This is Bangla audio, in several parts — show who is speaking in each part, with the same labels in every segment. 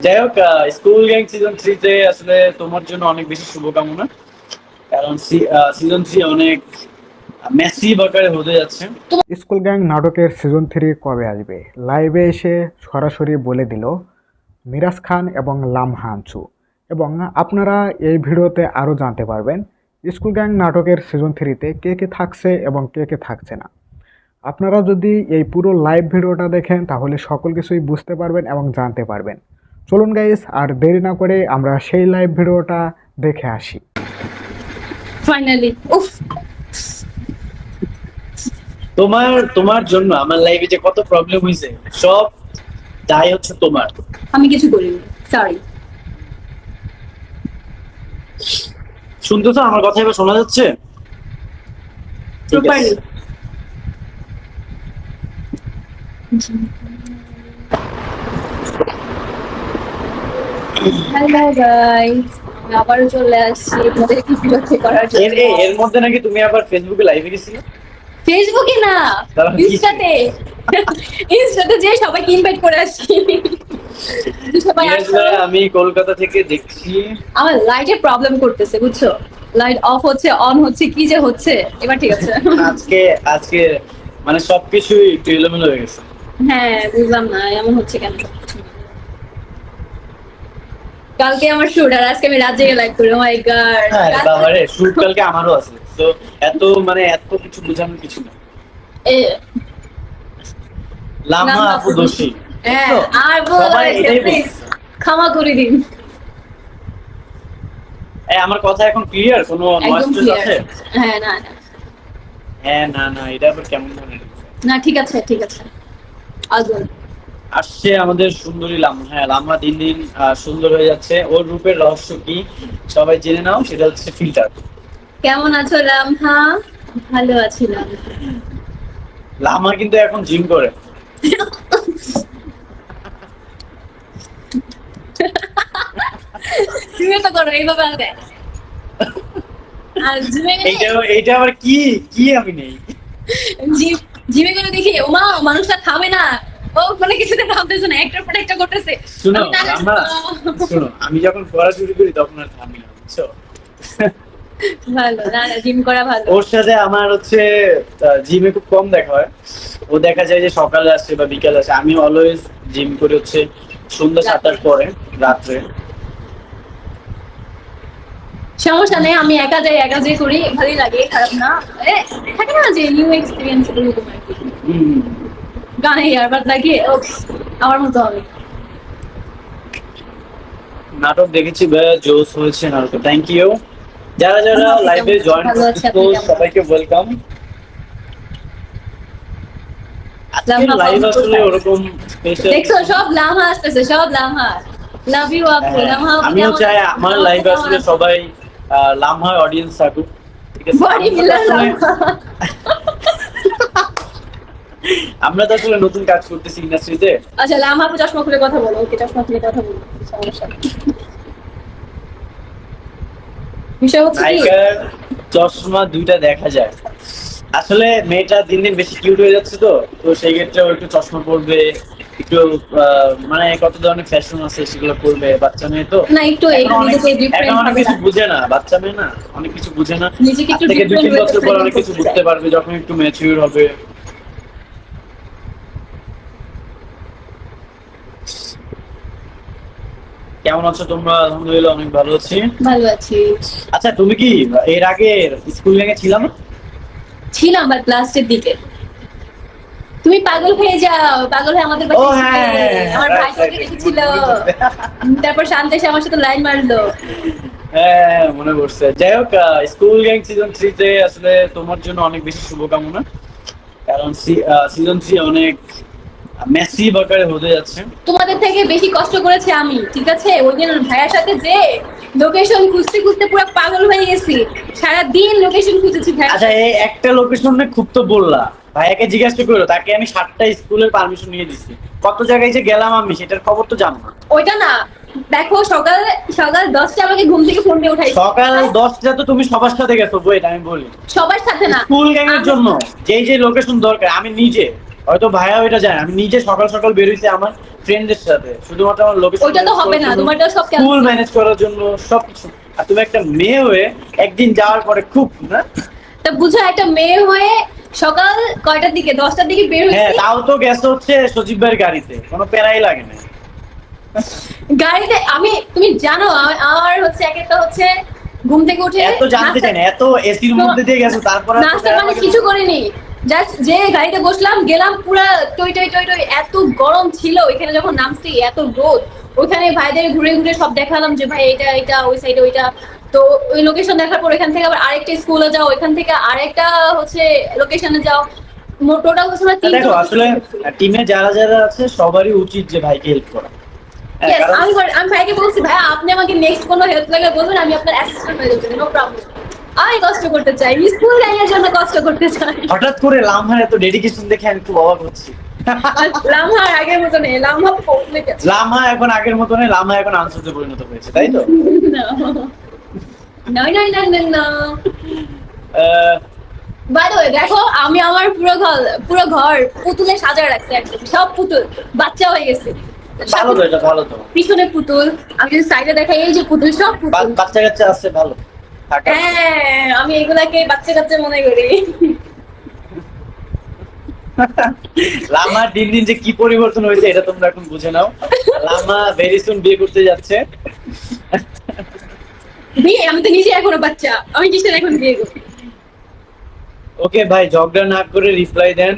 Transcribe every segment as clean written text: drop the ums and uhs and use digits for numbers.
Speaker 1: যাই হোক, স্কুল গ্যাং সিজন 3 তে আসলে তোমার জন্য অনেক বেশি শুভকামনা। কারণ সিজন 3 অনেক মেসি আকারে হতে যাচ্ছে।
Speaker 2: স্কুল গ্যাং নাটকের সিজন 3 কবে আসবে? লাইভে এসে সরাসরি বলে দিল মিরাজ খান এবং লামহা আনসু। এবং আপনারা এই ভিডিওতে আরও জানতে পারবেন স্কুল গ্যাং নাটকের সিজন 3তে কে কে থাকছে এবং কে কে থাকছে না। আপনারা যদি এই পুরো লাইভ ভিডিওটা দেখেন তাহলে সকল কিছুই বুঝতে পারবেন এবং জানতে পারবেন। চলুন গাইস, আর দেরি না করে আমরা সেই লাইভ ভিডিওটা দেখে আসি।
Speaker 3: ফাইনালি উফ
Speaker 1: তোমার তোমার জন্য আমার লাইফে যে কত প্রবলেম হয়েছে, সব দায় হচ্ছে তোমার।
Speaker 3: আমি কিছু করিনি, সরি।
Speaker 1: শুনতেছো আমার কথা? এবার শোনা যাচ্ছে? ঠিক আছে।
Speaker 3: প্রপারলি। হ্যালো গাইস, আমি আবারও চলে আসছি তোমাদেরকে বিরক্ত করার
Speaker 1: এর
Speaker 3: জন্য।
Speaker 1: এর মধ্যে নাকি তুমি আবার ফেসবুকে লাইভে গেছিলে?
Speaker 3: ফেসবুকে না,
Speaker 1: তাহলে কি?
Speaker 3: ইনস্টাতে। ইনস্টাতে যে সবাইকে ইনভাইট করে আসছি। সবাই আসো।
Speaker 1: আমি কলকাতা থেকে দেখছি।
Speaker 3: আমার লাইটের প্রবলেম করতেছে, বুঝছো? লাইট অফ হচ্ছে, অন হচ্ছে, কি যে হচ্ছে। এবার ঠিক আছে।
Speaker 1: আজকে আজকে মানে সবকিছুই একটু এলোমেলো হয়ে গেছে।
Speaker 3: হ্যাঁ, বুঝলাম না এমন হচ্ছে কেন। কালকে আমার শুট, আর আজকে আমি রাত জেগে লাইভ করি। ও মাই গড।
Speaker 1: হ্যাঁ বাবারে, শুট কালকে আমারও আছে। তো এত কিছু বোঝানোর কিছু না। লামা আপু দোষী।
Speaker 3: হ্যাঁ,
Speaker 1: তো
Speaker 3: আর
Speaker 1: সবাই এটাই
Speaker 3: প্লিজ
Speaker 1: বলছে।
Speaker 3: ক্ষমা করে দিন।
Speaker 1: আমার কথা এখন ক্লিয়ার? কোনো নয়েজ
Speaker 3: একদম
Speaker 1: টয়েজ
Speaker 3: ক্লিয়ার।
Speaker 1: আছে?
Speaker 3: হ্যাঁ, না না
Speaker 1: হ্যাঁ, না না, এটা আবার কেমন ধরনের?
Speaker 3: না, ঠিক আছে ঠিক আছে। আগুন।
Speaker 1: আসছে আমাদের সুন্দরী লামা। হ্যাঁ, লামা দিন দিন সুন্দর হয়ে যাচ্ছে। ওর রূপের রহস্য কি সবাই জেনে নাও, সেটা হচ্ছে ফিল্টার।
Speaker 3: কেমন আছো লামহা? ভালো আছি লামহা।
Speaker 1: লামা কিন্তু এখন জিম করে।
Speaker 3: তুমি তো করো এইভাবে আগে। আর জিমে
Speaker 1: এইটা এইটা আবার কি? কি আমি নেই?
Speaker 3: জিমে গেলে দেখি ওমা মানুষটা থামে না। ও মানে কিছুতে থামতেছে না, একটার পর একটা করতেছে।
Speaker 1: শুনো
Speaker 3: আমি না
Speaker 1: লামা, শুনো, আমি যখন পড়া শুরু করি তখন আর থামি না, বুঝছো?
Speaker 3: ভালো, না না, জিম করা ভালো।
Speaker 1: ওর সাথে আমার হচ্ছে জিমে খুব কম দেখা হয়। ও দেখা যায় যে সকালে আসে বা বিকালে আসে। আমি অলওয়েজ জিম করি হচ্ছে সন্ধ্যা 7-8 পরে, রাত্রে।
Speaker 3: সমস্যা নেই, আমি একা যাই একা যাই করি, ভালোই লাগে, খারাপ না। এ, থাকে না যে নিউ এক্সপিরিয়েন্স এরকম আর কি।
Speaker 1: হম।
Speaker 3: গানে ইয়ারবাদ লাগিয়ে আমার মতো হবে।
Speaker 1: নাটক দেখেছি ভাইয়া, জোস হয়েছে নাটক। Thank you. যারা যারা
Speaker 3: আপনি
Speaker 1: লাইভে
Speaker 3: কেমন আছেন?
Speaker 1: জয়েন
Speaker 3: ভালো আছি,
Speaker 1: করতেছো
Speaker 3: আপনি কেমন
Speaker 1: সবাইকে
Speaker 3: আছেন?
Speaker 1: ওয়েলকাম। আজকের
Speaker 3: লামহা
Speaker 1: লাইভ
Speaker 3: পাবো
Speaker 1: আসলে
Speaker 3: কোথায়?
Speaker 1: ওরকম স্পেশাল
Speaker 3: দেখছো,
Speaker 1: কিছু।
Speaker 3: সব লামহা আসতেছে, সব লামহা। লাভ ইউ আপু,
Speaker 1: হ্যাঁ,
Speaker 3: লামহা আপু
Speaker 1: আমিও
Speaker 3: কেমন
Speaker 1: চাই
Speaker 3: আছেন?
Speaker 1: আমার
Speaker 3: লামহা আপু
Speaker 1: লাইভে
Speaker 3: কেমন
Speaker 1: আসলে
Speaker 3: আছেন?
Speaker 1: সবাই লামহা অডিয়েন্স থাকুক। ঠিক আছে,
Speaker 3: বডি বিল্ডার লামহা।
Speaker 1: আমরা তো আসলে নতুন কাজ করতেছি ইন্ডাস্ট্রিতে।
Speaker 3: আচ্ছা, লামহা আপু চশমা খুলে কথা বলো। ওকে, চশমা খুলে কথা বলো, সমস্যা নেই। বিষয় হচ্ছে কি,
Speaker 1: নায়িকার চশমা দুইটা দেখা যায়। আসলে মেয়েটা দিন দিন বেশি কিউট হয়ে যাচ্ছে, তো তো সেই ক্ষেত্রে ও একটু চশমা পরবে, একটু মানে কত ধরনের ফ্যাশন আছে সেগুলো করবে। বাচ্চা মেয়ে তো
Speaker 3: না একটু
Speaker 1: এখন অনেক
Speaker 3: নিজেকে
Speaker 1: এখন
Speaker 3: ডিফারেন্ট
Speaker 1: অনেক
Speaker 3: ভাবে
Speaker 1: কিছু
Speaker 3: রাখো,
Speaker 1: বুঝে না। বাচ্চা মেয়ে না, অনেক কিছু বুঝে না।
Speaker 3: নিজেকে
Speaker 1: আজ
Speaker 3: একটু
Speaker 1: থেকে দুই
Speaker 3: ডিফারেন্ট
Speaker 1: তিন
Speaker 3: ওয়েতে
Speaker 1: বছর পর
Speaker 3: প্রেজেন্ট
Speaker 1: অনেক কিছু
Speaker 3: করতে
Speaker 1: বুঝতে
Speaker 3: চাই।
Speaker 1: পারবে, যখন একটু ম্যাচিউর হবে। কেমন আছো তোমরা? আলহামদুলিল্লাহ অনেক ভালো আছি।
Speaker 3: ভালো আছি।
Speaker 1: আচ্ছা, তুমি কি এর আগে স্কুল লেগে ছিলাম?
Speaker 3: ছিলাম বাট লাস্টের দিকে। তুমি পাগল হয়ে যাও, পাগল হয়ে আমাদের
Speaker 1: ও
Speaker 3: বাসায় ছিলে।
Speaker 1: হ্যাঁ,
Speaker 3: আমার ভাই
Speaker 1: রাইট রাইট
Speaker 3: তোমাকে
Speaker 1: রাইট,
Speaker 3: দেখেছিল।
Speaker 1: মনে পড়ছে।
Speaker 3: তারপর শান্ত এসে আমার সাথে লাইন মারলো।
Speaker 1: হ্যাঁ, মনে পড়ছে। যাই হোক, স্কুল গ্যাং সিজন 3 তে আসলে তোমার জন্য অনেক বেশি শুভকামনা। কারণ সিজন 3 অনেক মেসি আকারে হতে যাচ্ছে।
Speaker 3: তোমাদের থেকে বেশি কষ্ট করেছি আমি, ঠিক আছে? ওই দিন ভাইয়ার সাথে যে লোকেশন খুঁজতে খুঁজতে পুরো পাগল হয়ে গেছি। সারাদিন লোকেশন খুঁজেছি ভাইয়ার
Speaker 1: আচ্ছা,
Speaker 3: সাথে।
Speaker 1: এই একটা লোকেশনে খুব তো বললা, ভাইয়াকে জিজ্ঞাসা করো। তাকে আমি 7টা স্কুলের পারমিশন নিয়ে দিছি। কত জায়গায় যে গেলাম আমি সেটার খবর তো জানো না।
Speaker 3: ওইটা না, দেখো সকাল সকাল 10টা আমাকে ঘুম থেকে ফোন দিয়ে উঠাইছে।
Speaker 1: সকাল 10টা তো তুমি সবার সাথে গেছো। ওয়েট, আমি বলি।
Speaker 3: সবার সাথে না,
Speaker 1: স্কুল গ্যাং এর
Speaker 3: আমি
Speaker 1: জন্য যেই যে লোকেশন দরকার আমি নিজে, হয়তো ভাইয়া ওইটা জানে, আমি নিজে সকাল সকাল বেরোইছি আমার ফ্রেন্ডদের সাথে, শুধুমাত্র আমার লোকেশন
Speaker 3: ওইটা তো হবে না, তোমারটা সব
Speaker 1: স্কুল
Speaker 3: cancel।
Speaker 1: ম্যানেজ করার জন্য সবকিছু। আর তুমি একটা মেয়ে হয়ে একদিন যাওয়ার পরে খুব না,
Speaker 3: তা বুঝো একটা মেয়ে হয়ে সকাল কয়টার দিকে, 10টার দিকে বের
Speaker 1: হ্যাঁ
Speaker 3: হয়েছি
Speaker 1: তাও তো গেছে হচ্ছে সজীব ভাইয়ের গাড়িতে, কোনো প্যারাই লাগে না।
Speaker 3: গাড়িতে। আমি তুমি জানো আমার হচ্ছে একে তো হচ্ছে ঘুম থেকে উঠে
Speaker 1: এত জানতে চাই না, এত এসির
Speaker 3: তো
Speaker 1: মধ্যে দিয়ে গেছো তারপরে এত
Speaker 3: নাস্তা
Speaker 1: প্যারা
Speaker 3: পানি
Speaker 1: লাগে।
Speaker 3: কিছু করিনি, জাস্ট যে গাড়িতে বসলাম গেলাম পুরা টই টই টই টই, এত গরম ছিল এখানে যখন নামছি, এত রোদ। ওইখানে ভাইদের ঘুরে ঘুরে সব দেখালাম যে ভাই এটা এটা ওই সাইডে ওইটা। তো ওই লোকেশন দেখার পর এখান থেকে আবার আরেকটা স্কুলে যাও, ওইখান থেকে আরেকটা হচ্ছে লোকেশনে যাও। টোটাল হচ্ছে আমরা তিনটা
Speaker 1: দেখো আসলে
Speaker 3: location গেছি।
Speaker 1: টিমে যারা যারা আছে সবারই উচিত যে ভাইকে হেল্প করা। হ্যাঁ,
Speaker 3: Yes,
Speaker 1: কারণ
Speaker 3: আমি ভাইকে বলছি ভাই আপনি আমাকে নেক্সট কোনো হেল্প লাগলে বলবেন, আমি আপনার অ্যাসিস্ট্যান্ট হয়ে যাবো, নো প্রবলেম। আমি কষ্ট করতে চাই, স্কুল লাইনের জন্য কষ্ট করতে চাই।
Speaker 1: হঠাৎ করে লামহার এত ডেডিকেশন দেখে আমি খুব অবাক হচ্ছি।
Speaker 3: আর লামহা আর আগের মতো নেই, লামহা কমপ্লিট আছে।
Speaker 1: লামহা এখন আগের মতো নেই, লামহা এখন আনসারে পরিণত হয়েছে, তাই তো?
Speaker 3: না না না না না।
Speaker 1: আহ,
Speaker 3: বাই দ্য ওয়ে দেখো, আমি আমার পুরো ঘর পুতুলে সাজায় রাখছি, একদম সব পুতুল বাচ্চা হয়ে গেছে।
Speaker 1: ভালো তো, এটা ভালো তো।
Speaker 3: পিছনে পুতুল, আমি যদি সাইডে দেখাই এই যে পুতুল, সব পুতুল।
Speaker 1: বাচ্চা কাচ্চা আছে, ভালো থাকা।
Speaker 3: হ্যাঁ, আমি এগুলাকে বাচ্চা কাচ্চা মনে করি।
Speaker 1: লামা দিন দিন যে কি পরিবর্তন হয়েছে এটা তোমরা এখন বুঝে নাও। লামা ভেরি সুন বিয়ে করতে যাচ্ছে।
Speaker 3: বিয়ে, আমি তো নিজে এখনো বাচ্চা, আমি কিসের এখন বিয়ে করবো?
Speaker 1: ওকে ভাই, ঝগড়া না করে রিপ্লাই দেন।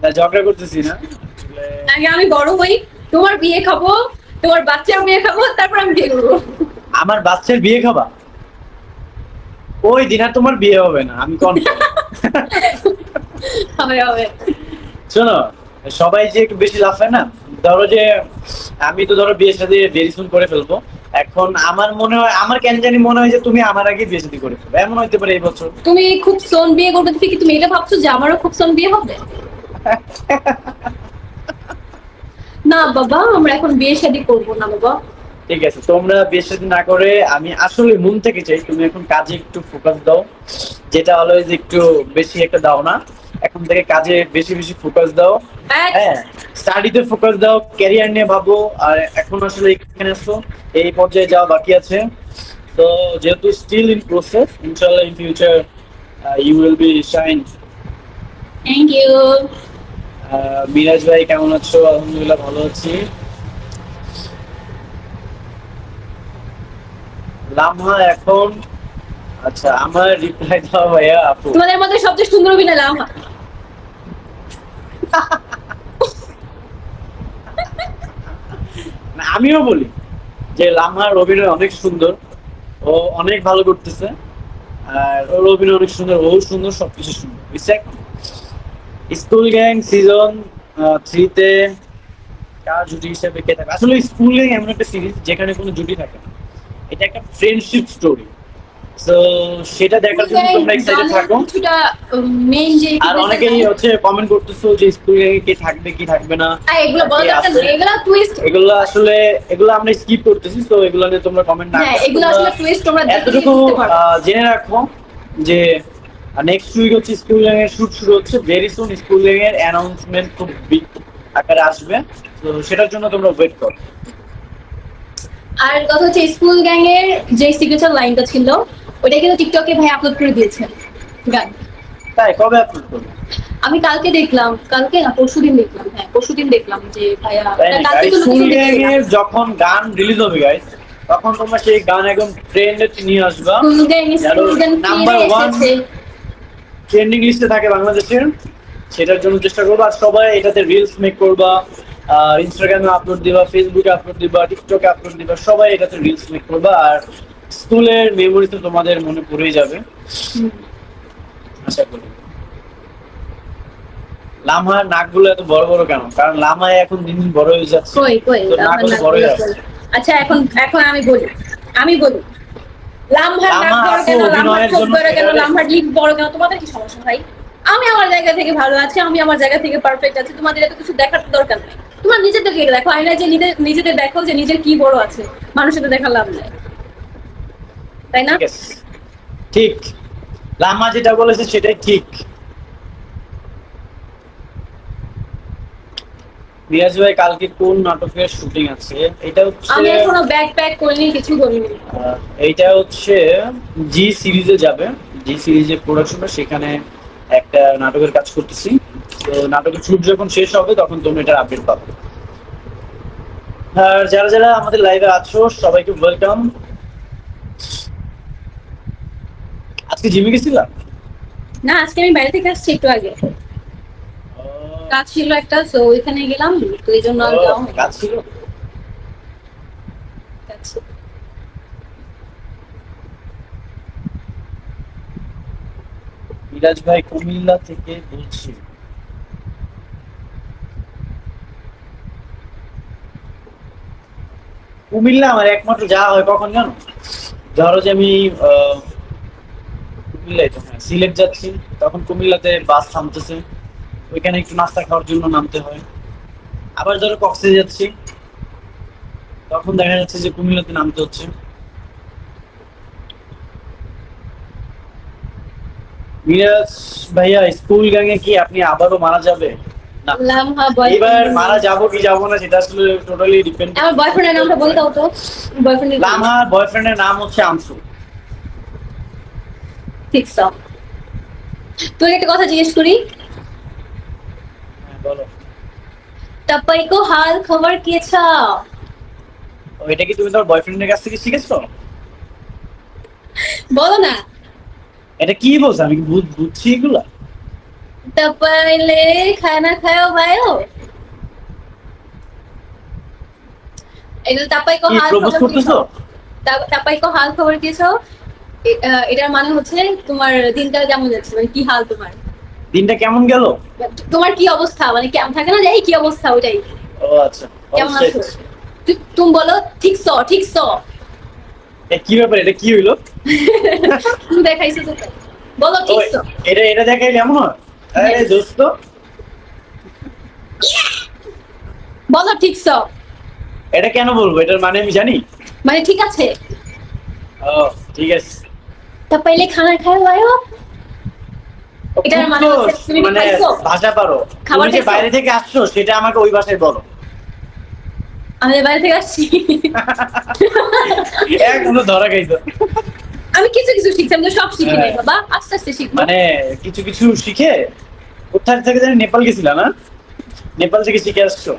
Speaker 1: না ঝগড়া করতেছি না আসলে।
Speaker 3: আগে আমি বড় হই, তোমার বিয়ে খাবো, তোমার বাচ্চার বিয়ে খাবো, তারপর আমি বিয়ে করবো।
Speaker 1: আমার বাচ্চার বিয়ে খাবা? ওই দিন আর তোমার বিয়ে হবে না, আমি কনফার্ম।
Speaker 3: হবে হবে।
Speaker 1: শোনো, সবাই যে একটু বেশি লাফায় না, ধরো যে আমি তো ধরো বিয়ে শাদী ভেরি সুন করে ফেলবো। এখন আমার মনে হয়, আমার কেন জানি মনে হয় যে তুমি আমার আগে বিয়ে শাদী করে ফেলবে, এমন হইতে পারে এই বছর।
Speaker 3: তুমি খুব সোন বিয়ে করবে থেকে তুমি এটা ভাবছো যে আমারও খুব সোন বিয়ে হবে? না বাবা, আমরা এখন বিয়ে শাদী করবো না বাবা।
Speaker 1: ঠিক আছে, তোমরা বিয়ে শাদী না করে, আমি আসলে মন থেকে চাই তুমি এখন কাজে একটু ফোকাস দাও, যেটা অলওয়েজ একটু বেশি একটা দাও না। এখন থেকে কাজে বেশি বেশি ফোকাস দাও।
Speaker 3: এক,
Speaker 1: হ্যাঁ, স্টাডিতে ফোকাস দাও, ক্যারিয়ার নিয়ে ভাবো। আর এখন আসলে এখানে আসো, এই পর্যায়ে যাওয়া বাকি আছে। তো যেহেতু স্টিল ইন প্রসেস, ইনশাআল্লাহ in future you will be shine.
Speaker 3: Thank you.
Speaker 1: Miraj ভাই কেমন আছো? আলহামদুলিল্লাহ ভালো আছি। লামহা এখন, আচ্ছা আমার রিপ্লাই দাও ভাইয়া আপু।
Speaker 3: তোমাদের মধ্যে সবচেয়ে সুন্দর অভিনয় লামহা।
Speaker 1: না, আমিও বলি যে লামহার অভিনয় অনেক সুন্দর, ও অনেক ভালো করতেছে। আর ওর অভিনয় অনেক সুন্দর, ও সুন্দর, সবকিছু সুন্দর। স্কুল গ্যাং সিজন 3 তে কার জুটি হিসেবে কে থাকে? আসলে স্কুল গ্যাং এমন একটা সিরিজ যেখানে কোনো জুটি থাকে না, এটা একটা ফ্রেন্ডশিপ স্টোরি। তো সেটা দেখার জন্য তোমরা এক্সাইটেড থাকো।
Speaker 3: কিছুটা মেইন যে
Speaker 1: আর অনেকেই হচ্ছে কমেন্ট করতেছো যে স্কুল গ্যাংয়ে কে থাকবে কি থাকবে না।
Speaker 3: এগুলো বলা
Speaker 1: কে
Speaker 3: দরকার
Speaker 1: আছে।
Speaker 3: নেই, এগুলো টুইস্ট।
Speaker 1: এগুলো আসলে এগুলো আমরা স্কিপ করতেছি, তো এগুলো নিয়ে তোমরা কমেন্ট না
Speaker 3: হ্যাঁ,
Speaker 1: করো।
Speaker 3: এগুলো
Speaker 1: তোমরা
Speaker 3: আসলে টুইস্ট, তোমরা দেখে
Speaker 1: এতটুকু
Speaker 3: বুঝতে পারবে।
Speaker 1: জেনে রাখো যে নেক্সট উইক হচ্ছে স্কুল গ্যাং এর শুট শুরু হচ্ছে, ভেরি সুন স্কুল গ্যাং এর অ্যানাউন্সমেন্ট খুব বিগ আকারে আসবে। তো সেটার জন্য তোমরা ওয়েট করো।
Speaker 3: আর কথা হচ্ছে স্কুল গ্যাং এর যে সিগনেচার লাইনটা ছিল ওটা কিন্তু টিকটকে ভাই আপলোড করে দিয়েছে গান।
Speaker 1: তাই কবে আপলোড করবে?
Speaker 3: আমি কালকে দেখলাম, কালকে না পরশুদিন দেখলাম, হ্যাঁ পরশুদিন দেখলাম যে ভাইয়া
Speaker 1: তাই
Speaker 3: না,
Speaker 1: নাকি?
Speaker 3: কালকে
Speaker 1: আর
Speaker 3: তো
Speaker 1: স্কুল
Speaker 3: লোকেশন
Speaker 1: গ্যাং
Speaker 3: দেখে
Speaker 1: এর যখন গান রিলিজ হবে গাইস, তখন তোমরা সেই গান একদম ট্রেন্ডে নিয়ে আসবা।
Speaker 3: স্কুল গ্যাং
Speaker 1: নাম্বার
Speaker 3: ফিরে
Speaker 1: 1
Speaker 3: এসেছে।
Speaker 1: ট্রেন্ডিং লিস্টে থাকে বাংলাদেশের, সেটার জন্য চেষ্টা করবো। আর সবাই এটাতে রিলস মেক করবা, ইনস্টাগ্রামে আপলোড দিবা, ফেসবুকে আপলোড দিবা, টিকটকে আপলোড দিবা, সবাই এটাতে রিলস মেক করবা। আর স্কুলের মেমোরি তো তোমাদের মনে পড়েই যাবে আশা করি। লামার নাকগুলো এত বড় বড় কেন? কারণ লামায় এখন দিন দিন বড় হয়ে যাচ্ছে,
Speaker 3: কই কই
Speaker 1: তো নাকগুলো বড় হয়ে যাচ্ছে।
Speaker 3: আচ্ছা এখন এখন আমি বলি লামহার নাক
Speaker 1: লামা
Speaker 3: বড়
Speaker 1: আপু
Speaker 3: কেন, লামহার
Speaker 1: অভিনয়ের
Speaker 3: চোখ
Speaker 1: জন্য
Speaker 3: বড় কেন,
Speaker 1: সেটারে-
Speaker 3: লামহার লিপ বড় কেন, তোমাদের কি সমস্যা ভাই? আমি আমার জায়গা থেকে ভালো আছি, আমি আমার জায়গা থেকে পারফেক্ট আছি, তোমাদের এত কিছু দেখার দরকার নেই। তোমার নিজেদেরকে দেখো, আয়নায় যে নিজেদের দেখো যে নিজের কি বড় আছে, মানুষের তো দেখার লাভ নেই, তাই না?
Speaker 1: ঠিক আছে, ঠিক। লামা যেটা বলেছে সেটাই ঠিক। মিরাজ ভাই কালকে কোন নাটকের শুটিং আছে? এটা হচ্ছে
Speaker 3: আমি এখনো ব্যাগ প্যাক করিনি, কিছু করিনি।
Speaker 1: আহ, এইটা হচ্ছে জি সিরিজে যাবে। জি সিরিজের প্রোডাকশনে সেখানে একটা নাটকের কাজ করতেছি। তো নাটকের শুট যখন শেষ হবে তখন তুমি এটার আপডেট পাবে। আর যারা যারা আমাদের লাইভে আছো সবাইকে ওয়েলকাম। আজকে জিমে গেছিলাম।
Speaker 3: না, আজকে আমি বাইরে থেকে আসছি একটু আগে, কাজ ছিল একটা, তো ওইখানে গেলাম, তো এই জন্য আর যাওয়া হয়নি।
Speaker 1: কাজ ছিল।
Speaker 3: কাজ।
Speaker 1: মিরাজ ভাই কুমিল্লা থেকে বলছি। কুমিল্লা আমার একমাত্র যাওয়া হয় কখন জানো? ধরো যে আমি কুমিল্লায় তো হ্যাঁ সিলেট যাচ্ছি, তখন কুমিল্লাতে বাস থামতেছে, ওইখানে একটু নাস্তা খাওয়ার জন্য নামতে হয়। আবার ধরো কক্সে যাচ্ছি, তখন দেখা যাচ্ছে যে কুমিল্লাতে নামতে হচ্ছে। মিরাজ ভাইয়া স্কুল গ্যাংয়ে কি আপনি আবারও মারা যাবে? না,
Speaker 3: লামহা
Speaker 1: এবার
Speaker 3: বয়ফ্রেন্ড।
Speaker 1: মারা যাবো কি যাবো না সেটা আসলে টোটালি ডিপেন্ড।
Speaker 3: আমার বয়ফ্রেন্ডের নামটা বলে দাও তো। বয়ফ্রেন্ডের নাম
Speaker 1: লামহার বয়ফ্রেন্ডের নাম হচ্ছে আমসু।
Speaker 3: ঠিক সব। তোকে একটা কথা জিজ্ঞেস করি,
Speaker 1: হ্যাঁ বলো।
Speaker 3: টাপাইকো হাল খবর কেছা?
Speaker 1: ও, এটা কি তুমি তোমার বয়ফ্রেন্ডের কাছ থেকে শিখেছো?
Speaker 3: বলো না।
Speaker 1: এটা কি বলছো? আমি কি বুঝছি এগুলা?
Speaker 3: টাপাইলে খানা খায়ো ভাইও, এটা টাপাইকো
Speaker 1: কি
Speaker 3: হাল
Speaker 1: প্রপোজ
Speaker 3: খবর
Speaker 1: করতেছো?
Speaker 3: কেছো? টাপাইকো হাল খবর কেছো, এটার মানে হচ্ছে তোমার দিনটা কেমন যাচ্ছে, মানে কি হাল তোমার,
Speaker 1: দিনটা কেমন গেল?
Speaker 3: তোমার কি অবস্থা, মানে কেমন থাকে না যে এই কি অবস্থা, ওইটাই।
Speaker 1: ও আচ্ছা।
Speaker 3: কেমন
Speaker 1: অবশ্যই।
Speaker 3: আছো? তুমি বলো ঠিক স, ঠিক স।
Speaker 1: কি ব্যাপার, এটা কি হইলো?
Speaker 3: তুমি দেখাইছো তো তাই। বলো
Speaker 1: ও,
Speaker 3: ঠিক স।
Speaker 1: এটা এটা দেখাই কেমন হয়? আরে
Speaker 3: Yes.
Speaker 1: দোস্ত।
Speaker 3: বলো ঠিক স,
Speaker 1: এটা কেন বলবো? এটার মানে আমি জানি।
Speaker 3: মানে ঠিক আছে।
Speaker 1: ও, ঠিক আছে।
Speaker 3: তা পাইলে খানা খায় ভাইও,
Speaker 1: ও,
Speaker 3: এটার
Speaker 1: খুব
Speaker 3: মানে
Speaker 1: তো
Speaker 3: হচ্ছে তুমি কি
Speaker 1: মানে
Speaker 3: খাইছো?
Speaker 1: ভাষা পারো।
Speaker 3: খাবার
Speaker 1: তুমি যে
Speaker 3: খাইছো?
Speaker 1: বাইরে থেকে আসছো সেটা আমাকে ওই ভাষায় বলো।
Speaker 3: আমি যে বাইরে থেকে আসছি।
Speaker 1: এখনো ধরা খাইছো।
Speaker 3: আমি কিছু কিছু শিখছি, আমি তো সব শিখি নাই
Speaker 1: হ্যাঁ।
Speaker 3: বাবা, আস্তে আস্তে শিখবো।
Speaker 1: মানে কিছু কিছু শিখে কোথায় থেকে জানি নেপাল গেছিলা না? নেপাল থেকে শিখে আসছো।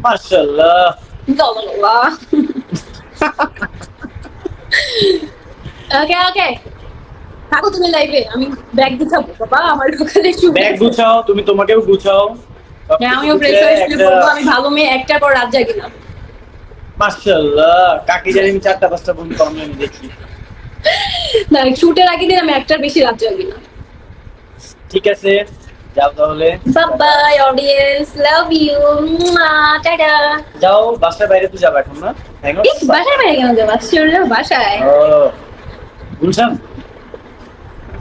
Speaker 1: মাশাআল্লাহ।
Speaker 3: আল্লাহ। ওকে ওকে, থাকো তুমি লাইভে, আমি ব্যাগ গুছাবো বাবা, আমার সকালে
Speaker 1: ব্যাগ গুছাও, তুমি তোমাকেও গুছাও।
Speaker 3: আমিও
Speaker 1: সবকিছু
Speaker 3: ফ্রেশ
Speaker 1: গুছিয়ে
Speaker 3: হয়ে শুয়ে
Speaker 1: একটা
Speaker 3: পড়বো, আমি ভালো মেয়ে, একটার পর রাত জাগি না।
Speaker 1: মাশাআল্লাহ, কাকি জানি আমি 4টা 5টা পর্যন্ত অনলাইনে দেখি।
Speaker 3: না, শুটের আগের দিন আমি একটার বেশি রাত জাগি না।
Speaker 1: ঠিক আছে, যাও তাহলে।
Speaker 3: Bye bye audience, love you, ta-ta.
Speaker 1: যাও, বাসার বাইরে তো যাবে এখন না? হ্যাঁ
Speaker 3: বাসায় বাইরে কেন যাবো, আশ্চর্য, বাসায়।
Speaker 1: ও, গুলশান।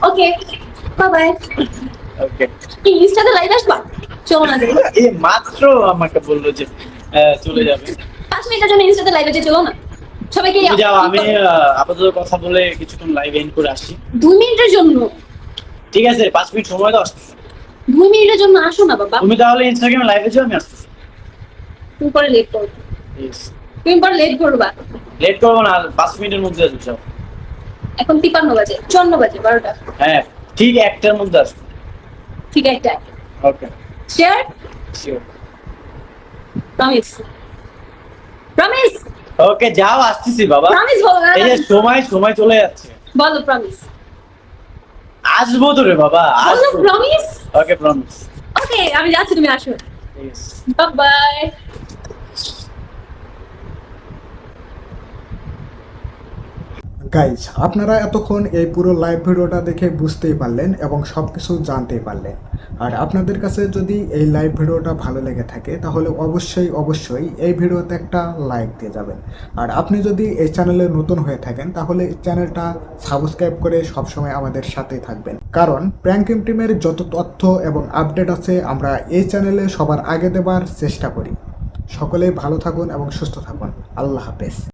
Speaker 3: ওকে, বাই বাই।
Speaker 1: ওকে।
Speaker 3: কি ইনস্টাতে লাইভ আসবা? চলো না যাই।
Speaker 1: এই মাত্র আমাকে বললো যে চলে যাবে।
Speaker 3: 5 মিনিটের জন্য ইনস্টাতে লাইভে যে চলো না সবাইকে।
Speaker 1: তুমি যাও, আমি আপাতত কথা বলে কিছুক্ষণ লাইভ এন্ড করে আসি।
Speaker 3: 2 মিনিটের জন্য,
Speaker 1: ঠিক আছে, 5 মিনিট সময় দাও, আসতেছি।
Speaker 3: 2 মিনিটের জন্য আসো না বাবা,
Speaker 1: তুমি তাহলে ইনস্টাগ্রামে লাইভে যাও, আমি আসতেছি।
Speaker 3: তুমি পরে লেট করবে, তুমি পরে লেট করবা।
Speaker 1: লেট করবো না, 5 মিনিটের মধ্যে আসবে, যাও।
Speaker 3: এখন 53 বাজে, 54 বাজে, 12টা।
Speaker 1: হ্যাঁ, ঠিক 1টার মধ্যে আসবে।
Speaker 3: ঠিক একটা।
Speaker 1: ওকে,
Speaker 3: শেয়ার,
Speaker 1: শিওর।
Speaker 3: প্রমিস, প্রমিস,
Speaker 1: ওকে, যাও, আসতেছি বাবা।
Speaker 3: প্রমিস বলো না।
Speaker 1: এই যে সময় সময় চলে যাচ্ছে।
Speaker 3: বলো প্রমিস,
Speaker 1: আসবো তো রে বাবা,
Speaker 3: বলো
Speaker 1: আসবো।
Speaker 3: প্রমিস।
Speaker 1: ওকে, প্রমিস।
Speaker 3: ওকে, আমি যাচ্ছি, তুমি আসো।
Speaker 1: ঠিক আছে।
Speaker 3: Bye bye.
Speaker 2: গাইজ, আপনারা এতক্ষণ এই পুরো লাইভ ভিডিওটা দেখে বুঝতেই পারলেন এবং সব কিছু জানতেই পারলেন। আর আপনাদের কাছে যদি এই লাইভ ভিডিওটা ভালো লেগে থাকে তাহলে অবশ্যই অবশ্যই এই ভিডিওতে একটা লাইক দিয়ে যাবেন। আর আপনি যদি এই চ্যানেলে নতুন হয়ে থাকেন তাহলে চ্যানেলটা সাবস্ক্রাইব করে সবসময় আমাদের সাথেই থাকবেন, কারণ প্র্যাঙ্কিং টিমের যত তথ্য এবং আপডেট আছে আমরা এই চ্যানেলে সবার আগে দেবার চেষ্টা করি। সকলেই ভালো থাকুন এবং সুস্থ থাকুন। আল্লাহ হাফেজ।